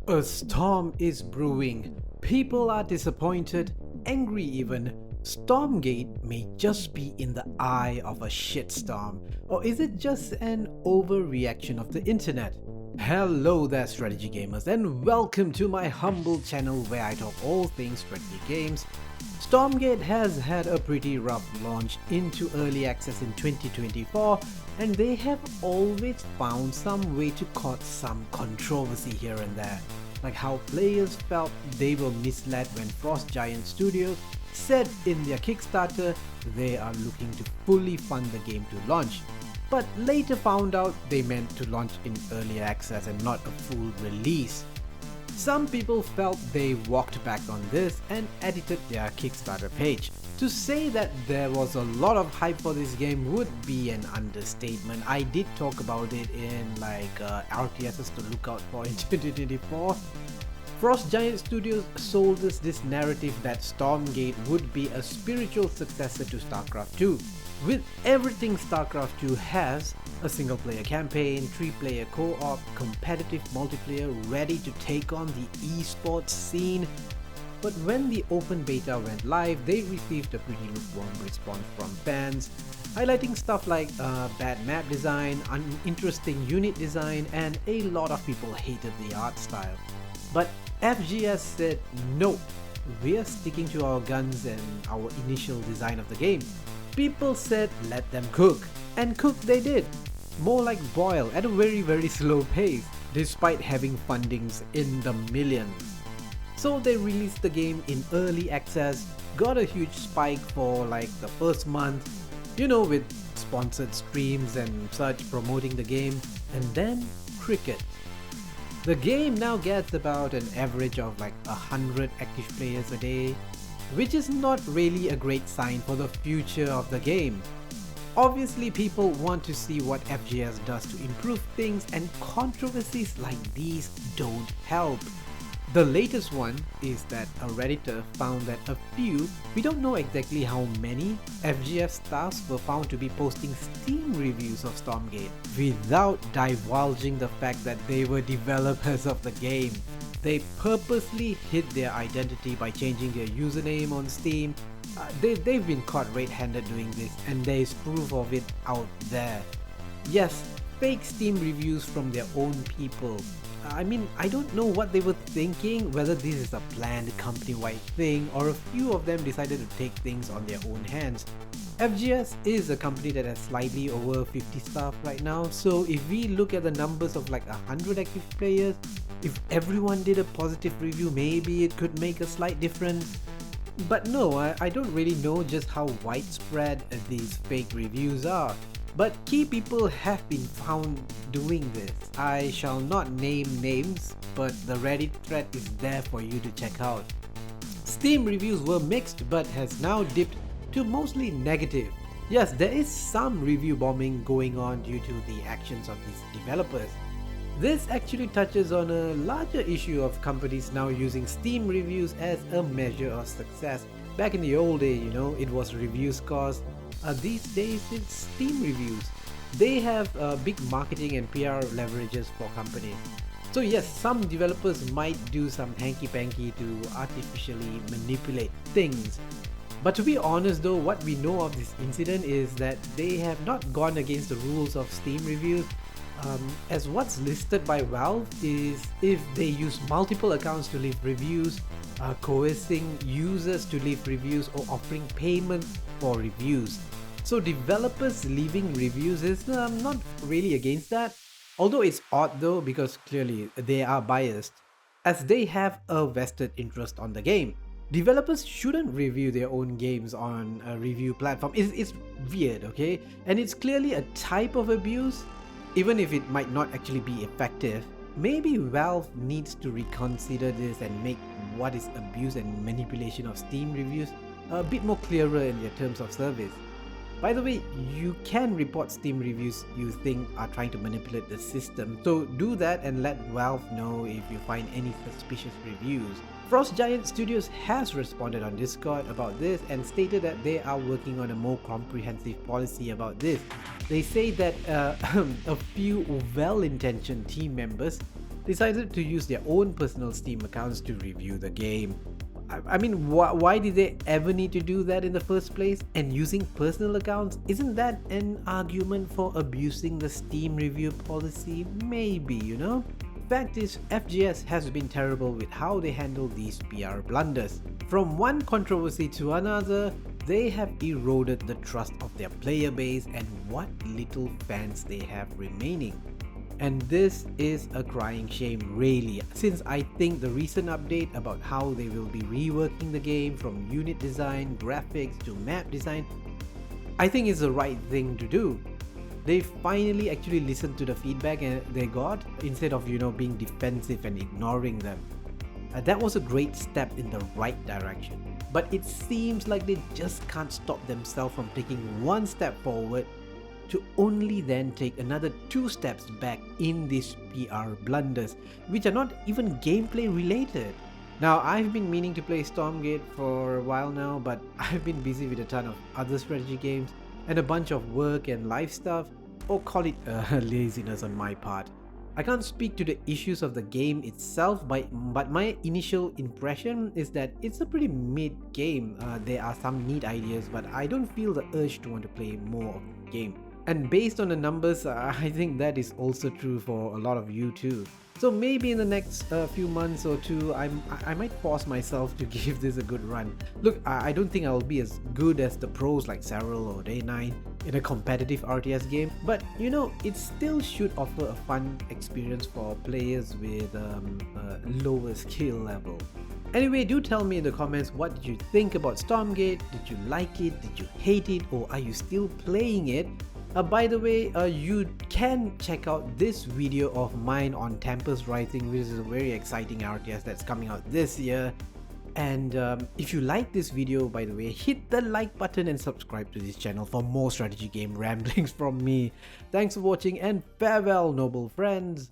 A storm is brewing. People are disappointed, angry even. Stormgate may just be in the eye of a shitstorm, or is it just an overreaction of the internet? Hello there, strategy gamers, and welcome to my humble channel where I talk all things strategy games. Stormgate has had a pretty rough launch into early access in 2024, and they have always found some way to cause some controversy here and there, like how players felt they were misled when Frost Giant Studios said in their Kickstarter they are looking to fully fund the game to launch, but later found out they meant to launch in early access and not a full release. Some people felt they walked back on this and edited their Kickstarter page. To say that there was a lot of hype for this game would be an understatement. I did talk about it in RTSs to look out for in 2024. Frost Giant Studios sold us this narrative that Stormgate would be a spiritual successor to StarCraft 2. With everything StarCraft 2 has, a single player campaign, 3-player co-op, competitive multiplayer ready to take on the esports scene. But when the open beta went live, they received a pretty lukewarm response from fans, highlighting stuff like bad map design, uninteresting unit design, and a lot of people hated the art style. But FGS said no, we're sticking to our guns and our initial design of the game. People said let them cook, and cook they did. More like boil at a very slow pace, despite having fundings in the millions. So they released the game in early access, got a huge spike for the first month, with sponsored streams and such promoting the game, and then cricket. The game now gets about an average of 100 active players a day, which is not really a great sign for the future of the game. Obviously, people want to see what FGS does to improve things, and controversies like these don't help. The latest one is that a redditor found that a few, we don't know exactly how many, FGS staffs were found to be posting Steam reviews of Stormgate without divulging the fact that they were developers of the game. They purposely hid their identity by changing their username on Steam. They've been caught red-handed doing this, and there is proof of it out there. Yes, fake Steam reviews from their own people. I don't know what they were thinking, whether this is a planned company-wide thing or a few of them decided to take things on their own hands. FGS is a company that has slightly over 50 staff right now, so if we look at the numbers of 100 active players, if everyone did a positive review, maybe it could make a slight difference. But no, I don't really know just how widespread these fake reviews are. But key people have been found doing this. I shall not name names, but the Reddit thread is there for you to check out. Steam reviews were mixed but has now dipped to mostly negative. Yes, there is some review bombing going on due to the actions of these developers. This actually touches on a larger issue of companies now using Steam reviews as a measure of success. Back in the old day, it was review scores. These days it's Steam reviews. They have big marketing and PR leverages for companies. So yes, some developers might do some hanky-panky to artificially manipulate things. But to be honest though, what we know of this incident is that they have not gone against the rules of Steam reviews. As what's listed by Valve is if they use multiple accounts to leave reviews, coercing users to leave reviews, or offering payment for reviews. So developers leaving reviews is not really against that, although it's odd though because clearly they are biased, as they have a vested interest on the game. Developers shouldn't review their own games on a review platform. It's weird, okay? And it's clearly a type of abuse, even if it might not actually be effective. Maybe Valve needs to reconsider this and make what is abuse and manipulation of Steam reviews a bit more clearer in their terms of service. By the way, you can report Steam reviews you think are trying to manipulate the system, so do that and let Valve know if you find any suspicious reviews. Frost Giant Studios has responded on Discord about this and stated that they are working on a more comprehensive policy about this. They say that a few well-intentioned team members decided to use their own personal Steam accounts to review the game. I mean, why did they ever need to do that in the first place? And using personal accounts, isn't that an argument for abusing the Steam review policy? Maybe, you know? Fact is, FGS has been terrible with how they handle these PR blunders. From one controversy to another, they have eroded the trust of their player base and what little fans they have remaining. And this is a crying shame really, since I think the recent update about how they will be reworking the game from unit design, graphics to map design, I think is the right thing to do. They finally actually listened to the feedback they got instead of being defensive and ignoring them. That was a great step in the right direction. But it seems like they just can't stop themselves from taking one step forward to only then take another 2 steps back in these PR blunders, which are not even gameplay related. Now, I've been meaning to play Stormgate for a while now, but I've been busy with a ton of other strategy games and a bunch of work and life stuff, or call it laziness on my part. I can't speak to the issues of the game itself, but my initial impression is that it's a pretty mid game. There are some neat ideas, but I don't feel the urge to want to play more of the game. And based on the numbers, I think that is also true for a lot of you too. So maybe in the next few months or two, I might force myself to give this a good run. Look, I don't think I'll be as good as the pros like Cyril or Day9 in a competitive RTS game, but it still should offer a fun experience for players with a lower skill level. Anyway, do tell me in the comments, what did you think about Stormgate? Did you like it? Did you hate it? Or are you still playing it? By the way, you can check out this video of mine on Tempest Rising, which is a very exciting RTS that's coming out this year. And if you like this video, by the way, hit the like button and subscribe to this channel for more strategy game ramblings from me. Thanks for watching and farewell, noble friends.